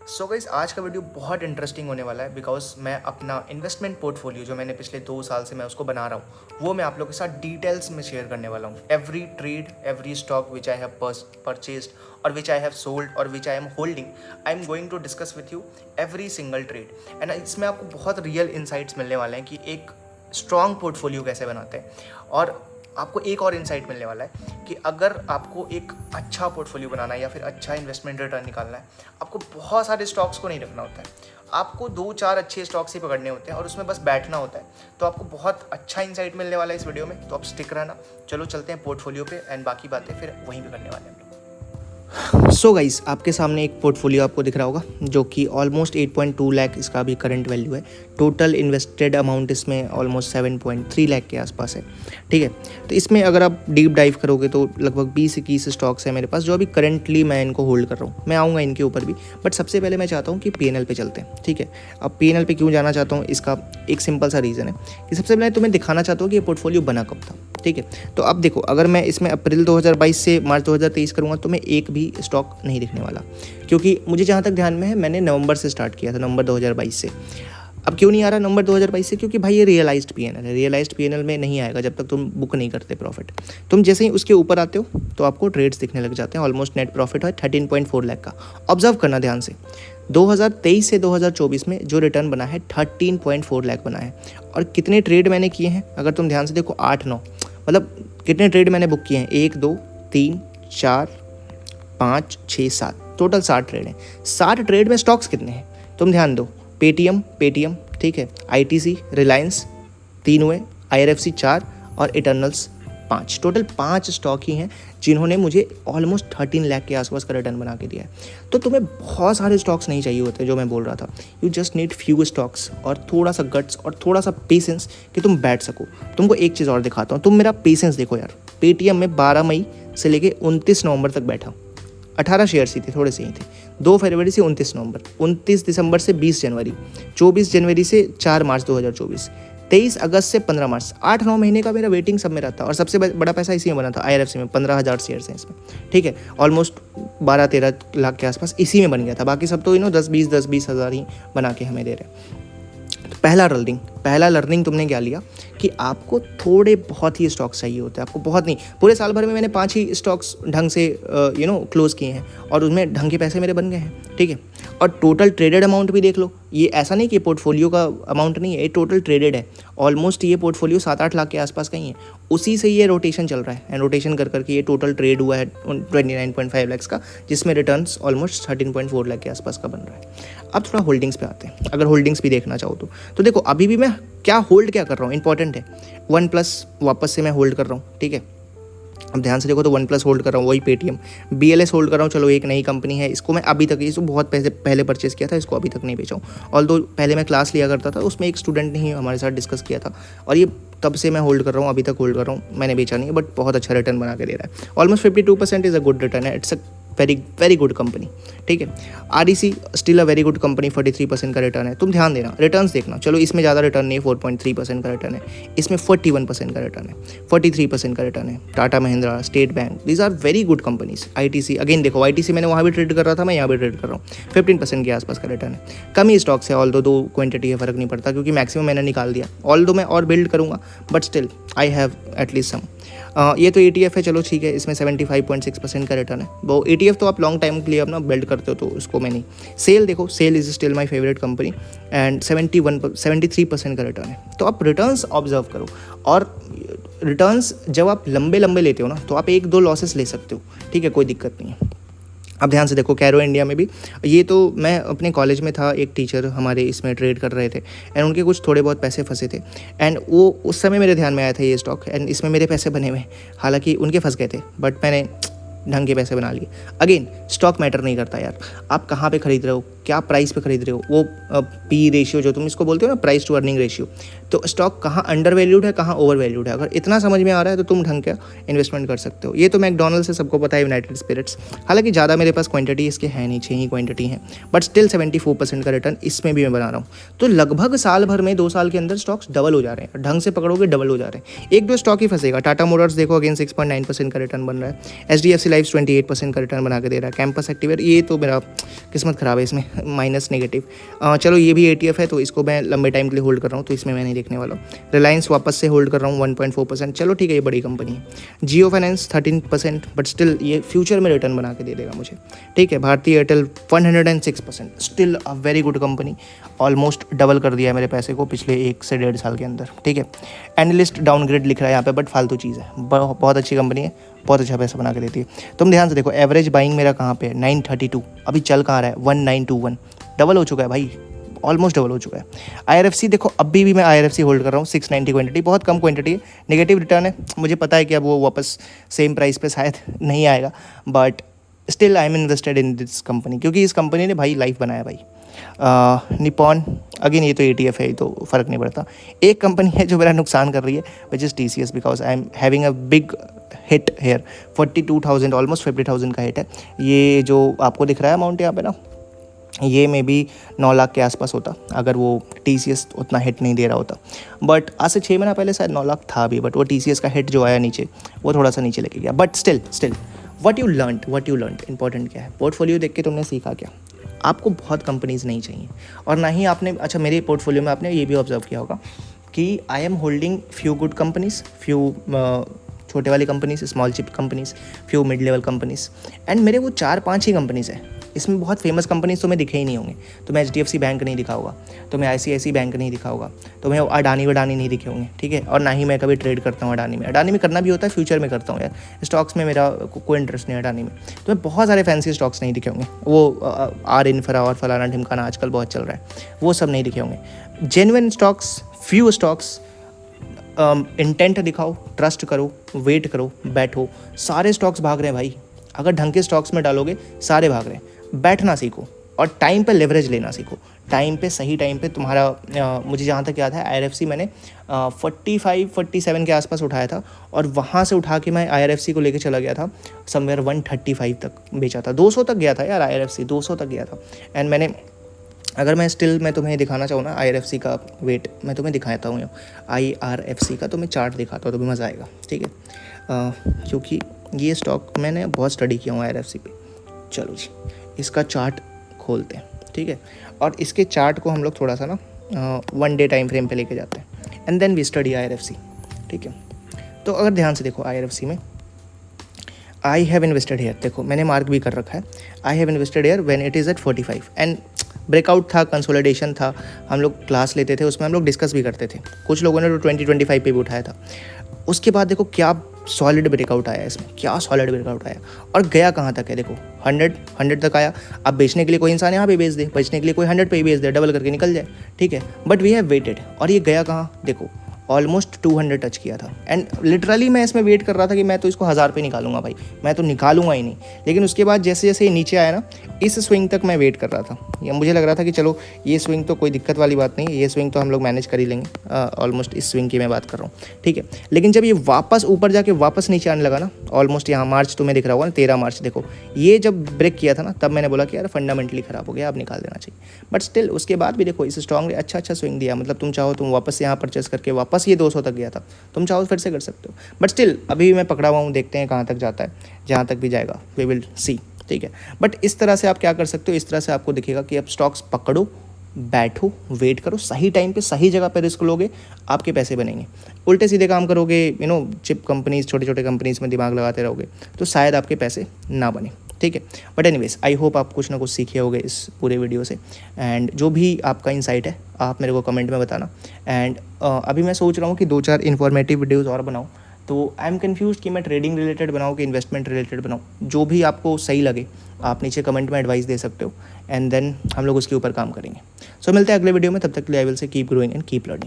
So guys, आज का video बहुत इंटरेस्टिंग होने वाला है बिकॉज मैं अपना इन्वेस्टमेंट पोर्टफोलियो जो मैंने पिछले 2 साल से मैं उसको बना रहा हूँ वो मैं आप लोगों के साथ डिटेल्स में शेयर करने वाला हूँ। Every trade, every stock which I have purchased और विच आई हैव सोल्ड और which I am holding, I am going to discuss with you every single trade. And इसमें आपको बहुत रियल इंसाइट्स मिलने वाले हैं कि एक स्ट्रॉन्ग पोर्टफोलियो कैसे बनाते हैं। और आपको एक और इंसाइट मिलने वाला है कि अगर आपको एक अच्छा पोर्टफोलियो बनाना है या फिर अच्छा इन्वेस्टमेंट रिटर्न निकालना है, आपको बहुत सारे स्टॉक्स को नहीं रखना होता है। आपको 2-4 अच्छे स्टॉक्स ही पकड़ने होते हैं और उसमें बस बैठना होता है। तो आपको बहुत अच्छा इंसाइट मिलने वाला है इस वीडियो में, तो आप स्टिक रहना। चलो चलते हैं पोर्टफोलियो पे एंड बाकी बातें फिर वहीं पे करने वाले हैं हम लोग। सो गाइस, आपके सामने एक पोर्टफोलियो आपको दिख रहा होगा जो कि ऑलमोस्ट 8.2 लाख इसका अभी करंट वैल्यू है। टोटल इन्वेस्टेड अमाउंट इसमें ऑलमोस्ट 7.3 लाख के आसपास है। ठीक है, तो इसमें अगर आप डीप डाइव करोगे तो लगभग 20-21 स्टॉक्स हैं मेरे पास जो अभी करंटली मैं इनको होल्ड कर रहा हूँ। मैं आऊँगा इनके ऊपर भी, बट सबसे पहले मैं चाहता हूँ कि पीएनएल पे चलते हैं। ठीक है, अब पीएनएल पे क्यों जाना चाहता हूँ, इसका एक सिंपल सा रीज़न है कि सबसे पहले तुम्हें दिखाना चाहता हूँ कि ये पोर्टफोलियो बना कब था। ठीक है, तो अब देखो, अगर मैं इसमें अप्रैल 2022 से मार्च 2023 करूँगा तो मैं एक भी स्टॉक नहीं दिखने वाला, क्योंकि मुझे जहाँ तक ध्यान में है मैंने नवंबर से स्टार्ट किया था, नवंबर 2022 से। अब क्यों नहीं आ रहा नवंबर 2022 से, क्योंकि भाई ये रियलाइज्ड पीएनएल है। रियलाइज्ड पीएनएल में नहीं आएगा जब तक तुम बुक नहीं करते प्रॉफिट। तुम जैसे ही उसके ऊपर आते हो तो आपको ट्रेड्स दिखने लग जाते हैं। ऑलमोस्ट नेट प्रॉफिट है 13.4 लाख का। ऑब्जर्व करना ध्यान से, 2023 से 2024 में जो रिटर्न बना है 13.4 लाख बना है। और कितने ट्रेड मैंने किए हैं अगर तुम ध्यान से देखो, 8-9, मतलब कितने ट्रेड मैंने बुक किए हैं, 1 2 3 4 5 6 7, टोटल 60 ट्रेड हैं। 60 ट्रेड में स्टॉक्स कितने हैं तुम ध्यान दो। पेटीएम, ठीक है, आईटीसी, रिलायंस 3 हुए, आईआरएफसी 4 और इटर्नल्स 5। टोटल 5 स्टॉक ही हैं जिन्होंने मुझे ऑलमोस्ट 13 लाख के आसपास का रिटर्न बना के दिया है। तो तुम्हें बहुत सारे स्टॉक्स नहीं चाहिए होते, जो मैं बोल रहा था। You just need few stocks और थोड़ा सा गट्स और थोड़ा सा पेशेंस कि तुम बैठ सको। तुमको एक चीज़ और दिखाता हूँ, तुम मेरा पेशेंस देखो यार। पेटीएम में 12 मई से लेके 29 नवंबर तक बैठा, 18 शेयर्स ही थे, थोड़े से ही थे। 2 फरवरी से 29 नवंबर, 29 दिसंबर से 20 जनवरी, 24 जनवरी से 4 मार्च 2024, 23 अगस्त से 15 मार्च। 8-9 महीने का मेरा वेटिंग सब में रहता। और सबसे बड़ा पैसा इसी में बना था, आईआरएफसी में 15,000 शेयर्स हैं इसमें। ठीक है, ऑलमोस्ट 12-13 लाख के आसपास इसी में बन गया था। बाकी सब तो 10-20 हज़ार ही बना के हमें दे रहे। तो पहला लर्निंग तुमने क्या लिया कि आपको थोड़े बहुत ही स्टॉक्स चाहिए होते हैं। आपको बहुत नहीं, पूरे साल भर में मैंने 5 ही स्टॉक्स ढंग से क्लोज किए हैं और उसमें ढंग के पैसे मेरे बन गए हैं। ठीक है, और टोटल ट्रेडेड अमाउंट भी देख लो। ये ऐसा नहीं कि पोर्टफोलियो का अमाउंट नहीं है, ये टोटल ट्रेडेड है। ऑलमोस्ट ये पोर्टफोलियो 7-8 लाख के आसपास का ही है। उसी से ये रोटेशन चल रहा है एंड रोटेशन कर करके ये टोटल ट्रेड हुआ है 29.5 लाख का, जिसमें रिटर्न्स ऑलमोस्ट 13.4 लाख के आसपास का बन रहा है। अब थोड़ा होल्डिंग्स पे आते हैं। अगर होल्डिंग्स भी देखना चाहो तो देखो, अभी भी मैं क्या कर रहा हूँ, इंपॉर्टेंट है। OnePlus वापस से मैं होल्ड कर रहा हूँ। ठीक है, अब ध्यान से देखो तो OnePlus होल्ड कर रहा हूँ, वही पेटीएम। BLS होल्ड कर रहा हूँ, चलो एक नई कंपनी है, इसको मैं अभी तक, इसको बहुत पहले परचेस किया था, इसको अभी तक नहीं बेचा हूँ। ऑल्दो पहले मैं क्लास लिया करता था, उसमें एक स्टूडेंट ने ही हमारे साथ डिस्कस किया था और ये तब से मैं होल्ड कर रहा हूँ, अभी तक होल्ड कर रहा हूँ। मैंने बेचा नहीं है, बट बहुत अच्छा रिटर्न बना के दे रहा है। Almost 52% is a good return है। It's a very good company. ठीक है, REC still a very good company, 43% का रिटर्न है। तुम ध्यान देना, रिटर्न्स देखना। चलो इसमें ज़्यादा रिटर्न नहीं है, 4.3% का रिटर्न है। इसमें 41% का रिटर्न है, 43% का रिटर्न है। Tata Mahindra, state bank, these are very good companies. ITC again देखो, ITC मैंने वहाँ भी ट्रेड कर रहा था, मैं यहाँ भी ट्रेड कर रहा हूँ। 15% के आसपास का रिटर्न है। कम ही स्टॉक्स है, ऑल्दो 2 क्वांटिटी है, फर्क नहीं पड़ता क्योंकि मैक्सिमम मैंने निकाल दिया। ऑल्दो मैं और बिल्ड करूँगा, but still I have at least some. ये तो ETF है, चलो ठीक है, इसमें 75.6% का रिटर्न है। वो ETF तो आप लॉन्ग टाइम के लिए अपना बिल्ड करते हो, तो उसको मैं नहीं। सेल देखो, SAIL is still my favourite company and 73% का रिटर्न है। तो आप रिटर्न्स ऑब्जर्व करो, और रिटर्न्स जब आप लंबे लेते हो ना, तो आप 1-2 लॉसेस ले सकते हो। ठीक है, कोई दिक्कत नहीं है। अब ध्यान से देखो, कैरो इंडिया में भी, ये तो मैं अपने कॉलेज में था, एक टीचर हमारे इसमें ट्रेड कर रहे थे एंड उनके कुछ थोड़े बहुत पैसे फंसे थे एंड वो उस समय मेरे ध्यान में आया था ये स्टॉक, एंड इसमें मेरे पैसे बने हुए। हालांकि उनके फंस गए थे, बट मैंने ढंग के पैसे बना लिए। अगेन, स्टॉक मैटर नहीं करता यार, आप कहाँ पे खरीद रहे हो, क्या प्राइस पे खरीद रहे हो। वो P रेशियो जो तुम इसको बोलते हो ना, प्राइस टू अर्निंग रेशियो, तो स्टॉक कहाँ अंडर वैल्यूड है, कहाँ ओवर वैल्यूड है। अगर इतना समझ में आ रहा है तो तुम ढंग का इन्वेस्टमेंट कर सकते हो। ये तो मैकडॉनल्ड्स से सबको पता है, यूनाइटेड स्पिरिट्स। हालांकि ज़्यादा मेरे पास क्वांटिटी इसके है नहीं, 6 ही क्वांटिटी है, बट स्टिल 74% का रिटर्न इसमें भी मैं बना रहा हूँ। तो लगभग साल भर में, 2 साल के अंदर स्टॉक्स डबल हो जा रहे हैं। ढंग से पकड़ोगे डबल हो जा रहे हैं। 1-2 स्टॉक ही फंसेगा। टाटा मोटर्स देखो, अगेन 6.9% का रिटर्न बन रहा है। HDFC लाइफ 28% का रिटर्न बना के दे रहा है। कैंपस एक्टिवेयर, ये तो मेरा किस्मत ख़राब है, इसमें माइनस नेगेटिव। चलो ये भी ETF है तो इसको मैं लंबे टाइम के लिए होल्ड कर रहा हूँ, तो इसमें मैं नहीं देखने वाला हूँ। रिलायंस वापस से होल्ड कर रहा हूँ 1.4%, चलो ठीक है, ये बड़ी कंपनी है। जियो फाइनेंस 13%, बट स्टिल ये फ्यूचर में रिटर्न बना के दे देगा मुझे, ठीक है। Bharti Airtel 106%, still a very good company, almost double कर दिया है मेरे पैसे को पिछले 1 से 1.5 साल के अंदर, ठीक है। एनालिस्ट डाउनग्रेड लिख रहा है यहाँ पे, बट फालतू चीज़ है, बहुत अच्छी कंपनी है, बहुत अच्छा पैसा बना के देती है। तुम ध्यान से देखो, एवरेज बाइंग मेरा कहाँ पे है, 932, अभी चल कहाँ रहा है 1921, डबल हो चुका है भाई, ऑलमोस्ट डबल हो चुका है। IRFC देखो, अभी भी मैं IRFC होल्ड कर रहा हूँ, 690 क्वांटिटी, बहुत कम क्वांटिटी है, नेगेटिव रिटर्न है, मुझे पता है कि अब वो वापस सेम प्राइस पे शायद नहीं आएगा, but still I am invested in this company, क्योंकि इस कंपनी ने भाई लाइफ बनाया भाई। निपॉन, अगेन ये तो ETF है, तो फ़र्क नहीं पड़ता। एक कंपनी है जो मेरा नुकसान कर रही है, which is TCS, because I am having a big hit here, 42,000, almost 50,000 का हिट है। ये जो आपको दिख रहा है अमाउंट यहाँ पे ना, ये में भी 9 लाख के आसपास होता अगर वो TCS उतना हिट नहीं दे रहा होता, बट आज से 6 महीना पहले शायद 9 लाख था भी, बट वो TCS का हिट जो आया नीचे, वो थोड़ा सा नीचे लेके गया। But still what you learn important क्या है, पोर्टफोलियो देख के तुमने सीखा क्या? आपको बहुत कंपनीज़ नहीं चाहिए, और ना ही आपने, अच्छा मेरे पोर्टफोलियो में आपने ये भी ऑब्जर्व किया होगा कि आई am holding few good companies, few छोटे वाली companies, small chip companies, few mid level companies, and मेरे वो 4-5 ही कंपनीज़ हैं। इसमें बहुत फेमस कंपनीज तुम्हें दिखे ही नहीं होंगे, तुम्हें HDFC बैंक नहीं दिखा होगा, तुम्हें ICICI बैंक नहीं दिखा होगा, तुम्हें अडानी वडानी नहीं दिखे होंगे, ठीक है। और ना ही मैं कभी ट्रेड करता हूँ अडानी में करना भी होता है, फ्यूचर में करता हूँ यार, स्टॉक्स में मेरा कोई इंटरेस्ट नहीं है अडानी में। तुम्हें बहुत सारे फैंसी स्टॉक्स नहीं दिखे होंगे, वो आर इन्फ्रा और फलाना ढिमकाना आजकल बहुत चल रहा है, वो सब नहीं दिखे होंगे। Genuine stocks, few stocks, intent दिखाओ, ट्रस्ट करो, वेट करो, बैठो। सारे स्टॉक्स भाग रहे हैं भाई, अगर ढंग के स्टॉक्स में डालोगे सारे भाग रहे हैं। बैठना सीखो और टाइम पे लेवरेज लेना सीखो, टाइम पे, सही टाइम पे तुम्हारा मुझे जहाँ तक याद है IRFC मैंने 45-47 के आसपास उठाया था, और वहाँ से उठा के मैं IRFC को लेके चला गया था समवेयर 135 तक बेचा था, 200 तक गया था यार IRFC, 200 तक गया था। एंड मैंने, अगर मैं तुम्हें दिखाना चाहूँ ना IRFC का वेट, मैं तुम्हें दिखाता हूँ IRFC का, तो मैं चार्ट दिखाता हूँ, तुम्हें मज़ा आएगा, ठीक है। क्योंकि ये स्टॉक मैंने बहुत स्टडी किया हूँ IRFC पे। चलो जी, इसका चार्ट खोलते हैं, ठीक है, और इसके चार्ट को हम लोग थोड़ा सा ना 1 डे टाइम फ्रेम पे लेके जाते हैं, and then we study IRFC, ठीक है। तो अगर ध्यान से देखो IRFC में, आई हैव इन्वेस्टेड हेयर, देखो मैंने मार्क भी कर रखा है, I have invested here when it is at 45, and breakout था, कंसोलिडेशन था, हम लोग क्लास लेते थे, उसमें हम लोग डिस्कस भी करते थे, कुछ लोगों ने तो 20-25 पे भी उठाया था। उसके बाद देखो क्या सॉलिड ब्रेकआउट आया इसमें, क्या सॉलिड ब्रेकआउट आया, और गया कहाँ तक है, देखो 100 तक आया। अब बेचने के लिए कोई इंसान यहाँ पे बेच दे, बेचने के लिए कोई 100 पे ही बेच दे, डबल करके निकल जाए, ठीक है, बट वी हैव वेटेड, और ये गया कहाँ, देखो ऑलमोस्ट 200 टच किया था, एंड लिटरली मैं इसमें वेट कर रहा था कि मैं तो इसको 1000 पे निकालूंगा भाई, मैं तो निकालूंगा ही नहीं। लेकिन उसके बाद जैसे जैसे ये नीचे आया ना, इस स्विंग तक मैं वेट कर रहा था, या मुझे लग रहा था कि चलो ये स्विंग तो कोई दिक्कत वाली बात नहीं है, ये स्विंग तो हम लोग मैनेज कर ही लेंगे, ऑलमोस्ट इस स्विंग की मैं बात कर रहा हूँ, ठीक है। लेकिन जब ये वापस ऊपर जाके वापस नीचे आने लगा ना, ऑलमोस्ट यहाँ मार्च तुम्हें दिख रहा होगा ना, 13 मार्च, देखो ये जब ब्रेक किया था ना, तब मैंने बोला कि यार फंडामेंटली ख़राब हो गया, अब निकाल देना चाहिए। बट स्टिल उसके बाद भी देखो इस स्ट्रॉन्ग ने अच्छा स्विंग दिया, मतलब तुम चाहो तुम वापस यहाँ परचेस करके वापस ये 200 तक गया था, तुम चाहो फिर से कर सकते हो, बट स्टिल अभी मैं पकड़ा हुआ हूँ, देखते हैं कहाँ तक जाता है, जहाँ तक भी जाएगा वी विल सी, ठीक है। बट इस तरह से आप क्या कर सकते हो, इस तरह से आपको दिखेगा कि अब स्टॉक्स पकड़ो, बैठो, वेट करो, सही टाइम पे सही जगह पे रिस्क लोगे, आपके पैसे बनेंगे। उल्टे सीधे काम करोगे, चिप कंपनीज, छोटे छोटे कंपनीज में दिमाग लगाते रहोगे, तो शायद आपके पैसे ना बने, ठीक है। बट एनीवेज, आई होप आप कुछ ना कुछ सीखे होगे इस पूरे वीडियो से, एंड जो भी आपका इंसाइट है आप मेरे को कमेंट में बताना। एंड अभी मैं सोच रहा हूँ कि 2-4 इन्फॉर्मेटिव वीडियोज़ और बनाऊँ, तो आई एम कन्फ्यूज कि मैं ट्रेडिंग रिलेटेड बनाऊँ कि इन्वेस्टमेंट रिलेटेड बनाऊँ, जो भी आपको सही लगे आप नीचे कमेंट में एडवाइस दे सकते हो, एंड देन हम लोग उसके ऊपर काम करेंगे। सो मिलते हैं अगले वीडियो में, तब तक के लिए I will say keep growing and keep learning.